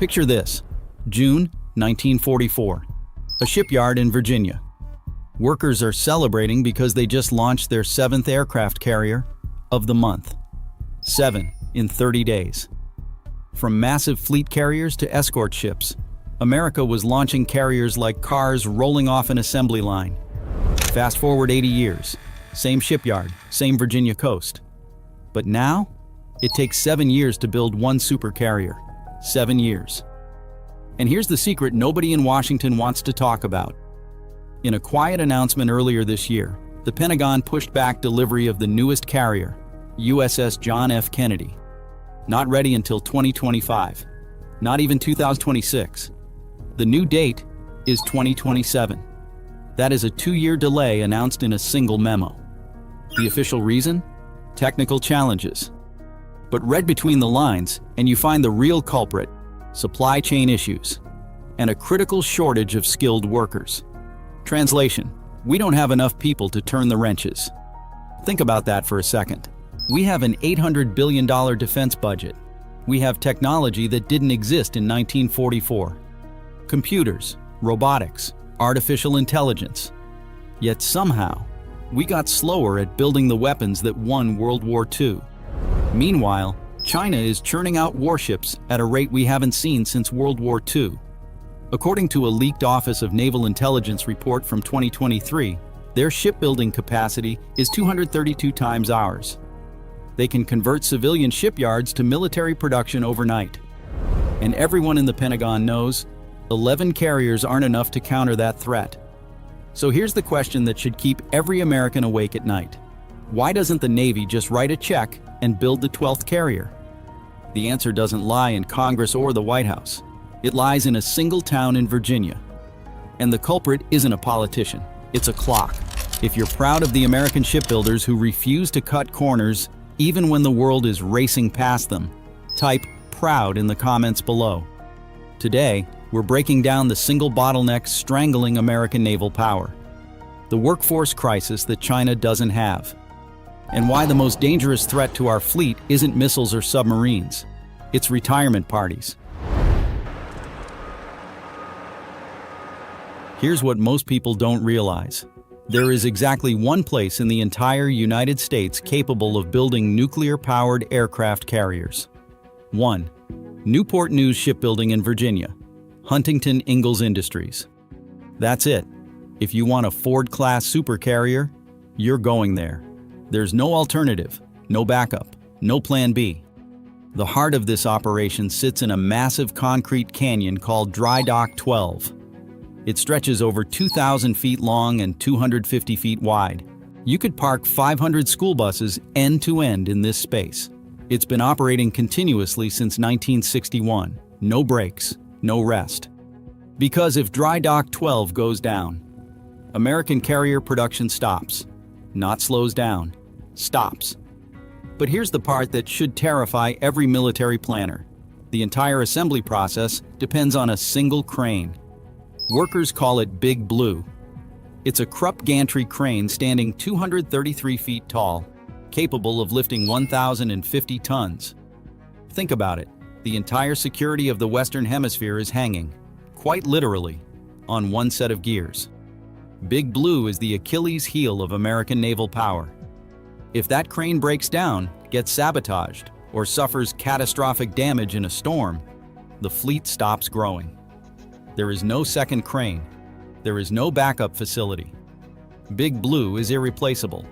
Picture this: June 1944, a shipyard in Virginia. Workers are celebrating because they just launched their 7th aircraft carrier of the month. 7 in 30 days. From massive fleet carriers to escort ships, America was launching carriers like cars rolling off an assembly line. Fast forward 80 years, same shipyard, same Virginia coast. But now, it takes 7 years to build one supercarrier. 7 years. And here's the secret nobody in Washington wants to talk about. In a quiet announcement earlier this year, the Pentagon pushed back delivery of the newest carrier, USS John F. Kennedy. Not ready until 2025. Not even 2026. The new date is 2027. That is a 2-year delay announced in a single memo. The official reason? Technical challenges. But read between the lines, and you find the real culprit: supply chain issues and a critical shortage of skilled workers. Translation: we don't have enough people to turn the wrenches. Think about that for a second. We have an $800 billion defense budget. We have technology that didn't exist in 1944. Computers, robotics, artificial intelligence. Yet somehow, we got slower at building the weapons that won World War II. Meanwhile, China is churning out warships at a rate we haven't seen since World War II. According to a leaked Office of Naval Intelligence report from 2023, their shipbuilding capacity is 232 times ours. They can convert civilian shipyards to military production overnight. And everyone in the Pentagon knows 11 carriers aren't enough to counter that threat. So here's the question that should keep every American awake at night. Why doesn't the Navy just write a check and build the 12th carrier? The answer doesn't lie in Congress or the White House. It lies in a single town in Virginia. And the culprit isn't a politician, it's a clock. If you're proud of the American shipbuilders who refuse to cut corners even when the world is racing past them, type "proud" in the comments below. Today, we're breaking down the single bottleneck strangling American naval power, the workforce crisis that China doesn't have, and why the most dangerous threat to our fleet isn't missiles or submarines, it's retirement parties. Here's what most people don't realize. There is exactly one place in the entire United States capable of building nuclear-powered aircraft carriers. 1. Newport News Shipbuilding in Virginia, Huntington Ingalls Industries. That's it. If you want a Ford-class supercarrier, you're going there. There's no alternative, no backup, no plan B. The heart of this operation sits in a massive concrete canyon called Dry Dock 12. It stretches over 2,000 feet long and 250 feet wide. You could park 500 school buses end to end in this space. It's been operating continuously since 1961. No breaks, no rest. Because if Dry Dock 12 goes down, American carrier production stops. Not slows down, stops. But here's the part that should terrify every military planner. The entire assembly process depends on a single crane. Workers call it Big Blue. It's a Krupp gantry crane standing 233 feet tall, capable of lifting 1,050 tons. Think about it. The entire security of the Western Hemisphere is hanging, quite literally, on one set of gears. Big Blue is the Achilles heel of American naval power. If that crane breaks down, gets sabotaged, or suffers catastrophic damage in a storm, the fleet stops growing. There is no second crane. There is no backup facility. Big Blue is irreplaceable.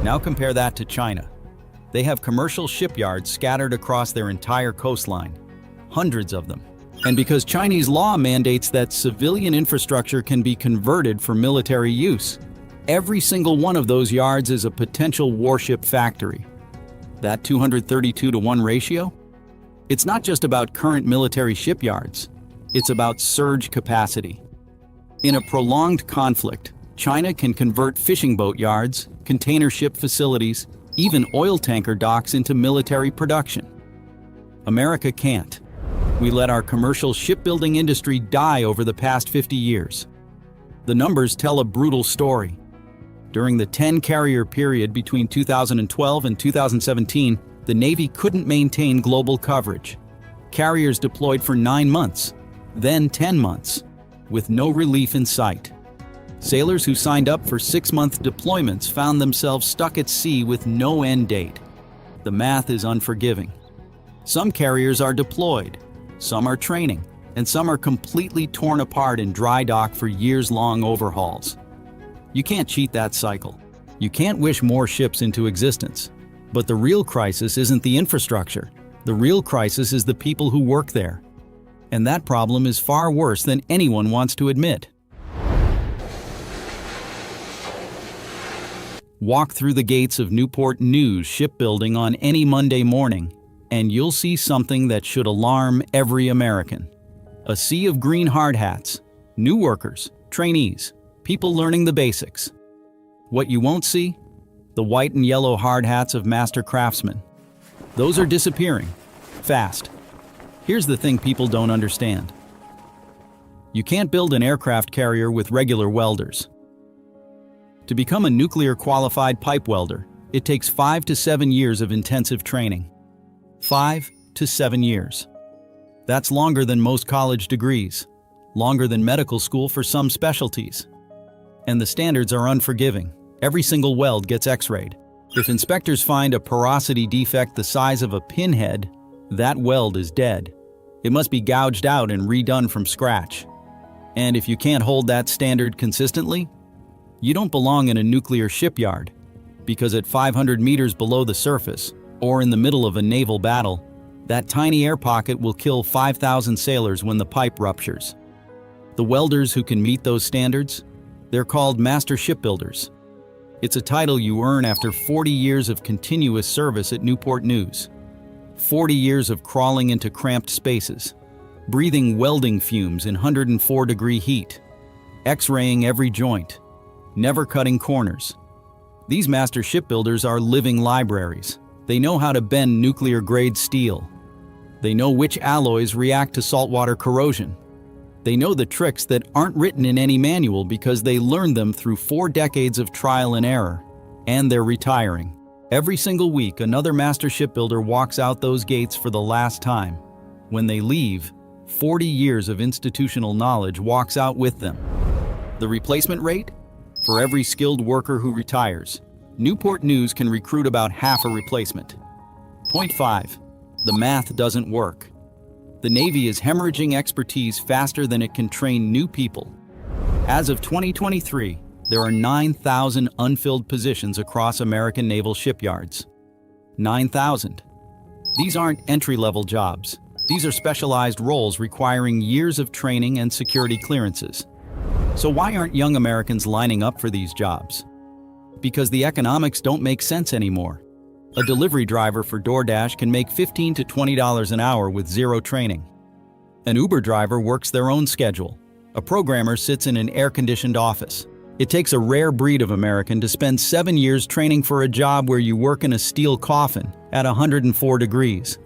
Now compare that to China. They have commercial shipyards scattered across their entire coastline, hundreds of them. And because Chinese law mandates that civilian infrastructure can be converted for military use, every single one of those yards is a potential warship factory. That 232-to-1 ratio? It's not just about current military shipyards. It's about surge capacity. In a prolonged conflict, China can convert fishing boat yards, container ship facilities, even oil tanker docks into military production. America can't. We let our commercial shipbuilding industry die over the past 50 years. The numbers tell a brutal story. During the 10-carrier period between 2012 and 2017, the Navy couldn't maintain global coverage. Carriers deployed for 9 months, then 10 months, with no relief in sight. Sailors who signed up for 6-month deployments found themselves stuck at sea with no end date. The math is unforgiving. Some carriers are deployed, some are training, and some are completely torn apart in dry dock for years-long overhauls. You can't cheat that cycle. You can't wish more ships into existence. But the real crisis isn't the infrastructure. The real crisis is the people who work there. And that problem is far worse than anyone wants to admit. Walk through the gates of Newport News shipbuilding on any Monday morning, and you'll see something that should alarm every American. A sea of green hard hats, new workers, trainees, people learning the basics. What you won't see? The white and yellow hard hats of master craftsmen. Those are disappearing, fast. Here's the thing people don't understand. You can't build an aircraft carrier with regular welders. To become a nuclear-qualified pipe welder, it takes 5 to 7 years of intensive training. 5 to 7 years. That's longer than most college degrees, longer than medical school for some specialties. And the standards are unforgiving. Every single weld gets x-rayed. If inspectors find a porosity defect the size of a pinhead, that weld is dead. It must be gouged out and redone from scratch. And if you can't hold that standard consistently, you don't belong in a nuclear shipyard, because at 500 meters below the surface, or in the middle of a naval battle, that tiny air pocket will kill 5,000 sailors when the pipe ruptures. The welders who can meet those standards, they're called master shipbuilders. It's a title you earn after 40 years of continuous service at Newport News. 40 years of crawling into cramped spaces, breathing welding fumes in 104-degree heat, x-raying every joint, never cutting corners. These master shipbuilders are living libraries. They know how to bend nuclear-grade steel. They know which alloys react to saltwater corrosion. They know the tricks that aren't written in any manual because they learned them through 4 decades of trial and error. And they're retiring. Every single week, another master shipbuilder walks out those gates for the last time. When they leave, 40 years of institutional knowledge walks out with them. The replacement rate? For every skilled worker who retires, Newport News can recruit about half a replacement. Point 5. The math doesn't work. The Navy is hemorrhaging expertise faster than it can train new people. As of 2023, there are 9,000 unfilled positions across American naval shipyards. 9,000. These aren't entry-level jobs. These are specialized roles requiring years of training and security clearances. So why aren't young Americans lining up for these jobs? Because the economics don't make sense anymore. A delivery driver for DoorDash can make $15 to $20 an hour with zero training. An Uber driver works their own schedule. A programmer sits in an air-conditioned office. It takes a rare breed of American to spend 7 years training for a job where you work in a steel coffin at 104 degrees.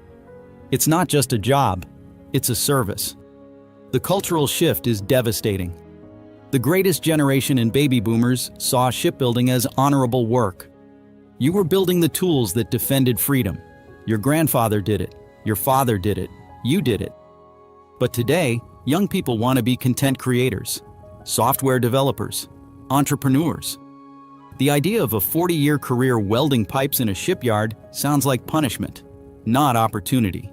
It's not just a job, it's a service. The cultural shift is devastating. The greatest generation in baby boomers saw shipbuilding as honorable work. You were building the tools that defended freedom. Your grandfather did it, your father did it, you did it. But today, young people want to be content creators, software developers, entrepreneurs. The idea of a 40-year career welding pipes in a shipyard sounds like punishment, not opportunity.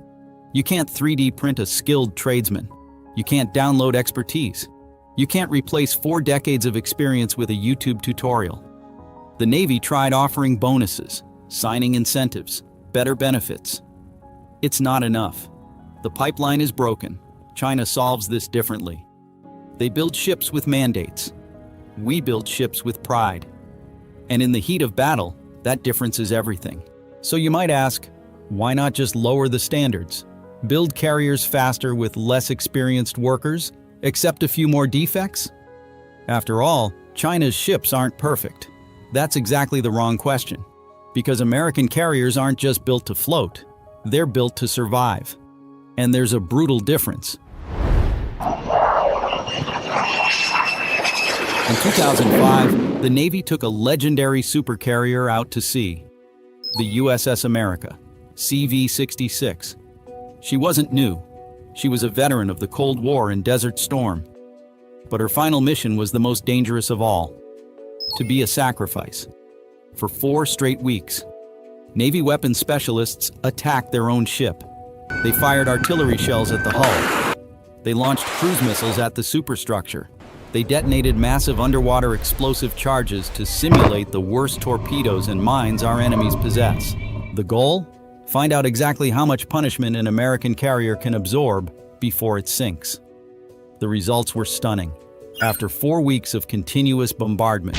You can't 3D print a skilled tradesman. You can't download expertise. You can't replace 4 decades of experience with a YouTube tutorial. The Navy tried offering bonuses, signing incentives, better benefits. It's not enough. The pipeline is broken. China solves this differently. They build ships with mandates. We build ships with pride. And in the heat of battle, that difference is everything. So you might ask, why not just lower the standards? Build carriers faster with less experienced workers? Accept a few more defects? After all, China's ships aren't perfect. That's exactly the wrong question. Because American carriers aren't just built to float, they're built to survive. And there's a brutal difference. In 2005, the Navy took a legendary supercarrier out to sea, the USS America, CV-66. She wasn't new. She was a veteran of the Cold War and Desert Storm. But her final mission was the most dangerous of all: to be a sacrifice. For 4 straight weeks, Navy weapons specialists attacked their own ship. They fired artillery shells at the hull. They launched cruise missiles at the superstructure. They detonated massive underwater explosive charges to simulate the worst torpedoes and mines our enemies possess. The goal? Find out exactly how much punishment an American carrier can absorb before it sinks. The results were stunning. After 4 weeks of continuous bombardment,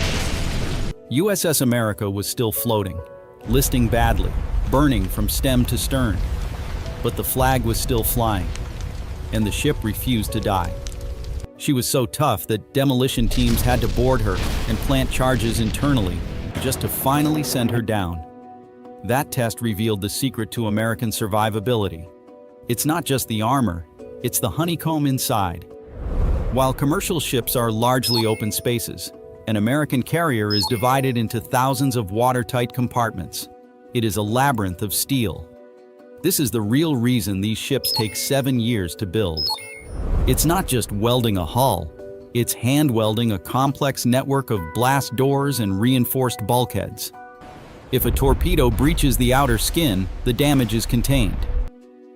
USS America was still floating, listing badly, burning from stem to stern. But the flag was still flying, and the ship refused to die. She was so tough that demolition teams had to board her and plant charges internally just to finally send her down. That test revealed the secret to American survivability. It's not just the armor, it's the honeycomb inside. While commercial ships are largely open spaces, an American carrier is divided into thousands of watertight compartments. It is a labyrinth of steel. This is the real reason these ships take 7 years to build. It's not just welding a hull, it's hand welding a complex network of blast doors and reinforced bulkheads. If a torpedo breaches the outer skin, the damage is contained.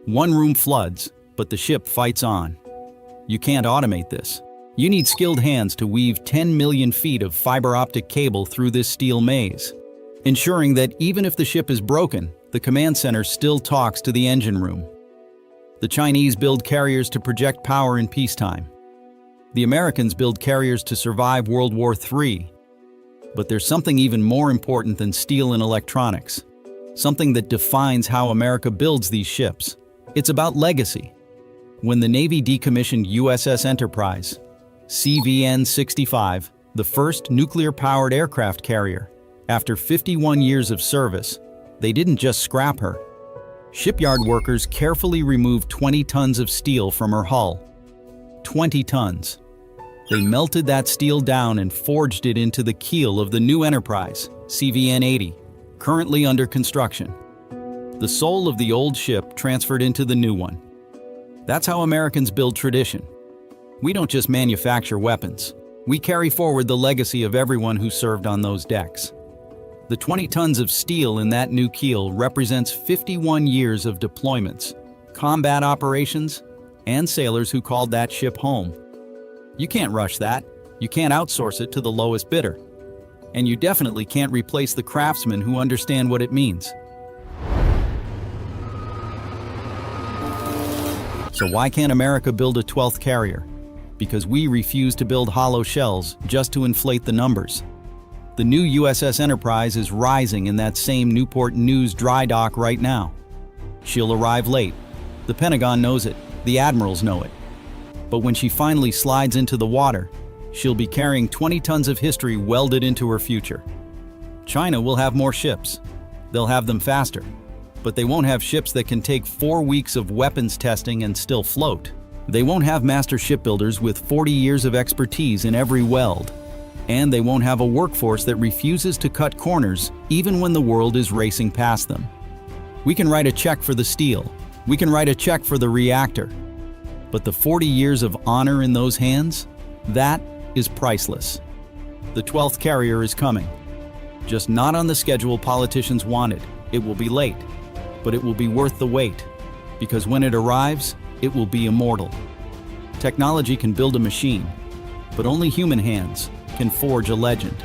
One room floods, but the ship fights on. You can't automate this. You need skilled hands to weave 10 million feet of fiber optic cable through this steel maze, ensuring that even if the ship is broken, the command center still talks to the engine room. The Chinese build carriers to project power in peacetime. The Americans build carriers to survive World War III. But there's something even more important than steel and electronics. Something that defines how America builds these ships. It's about legacy. When the Navy decommissioned USS Enterprise, CVN-65, the first nuclear-powered aircraft carrier, after 51 years of service, they didn't just scrap her. Shipyard workers carefully removed 20 tons of steel from her hull. 20 tons. They melted that steel down and forged it into the keel of the new Enterprise, CVN-80, currently under construction. The soul of the old ship transferred into the new one. That's how Americans build tradition. We don't just manufacture weapons. We carry forward the legacy of everyone who served on those decks. The 20 tons of steel in that new keel represents 51 years of deployments, combat operations, and sailors who called that ship home. You can't rush that. You can't outsource it to the lowest bidder. And you definitely can't replace the craftsmen who understand what it means. So why can't America build a 12th carrier? Because we refuse to build hollow shells just to inflate the numbers. The new USS Enterprise is rising in that same Newport News dry dock right now. She'll arrive late. The Pentagon knows it. The admirals know it. But when she finally slides into the water, she'll be carrying 20 tons of history welded into her future. China will have more ships. They'll have them faster. But they won't have ships that can take 4 weeks of weapons testing and still float. They won't have master shipbuilders with 40 years of expertise in every weld. And they won't have a workforce that refuses to cut corners even when the world is racing past them. We can write a check for the steel. We can write a check for the reactor. But the 40 years of honor in those hands, that is priceless. The 12th carrier is coming. Just not on the schedule politicians wanted. It will be late, but it will be worth the wait. Because when it arrives, it will be immortal. Technology can build a machine, but only human hands can forge a legend.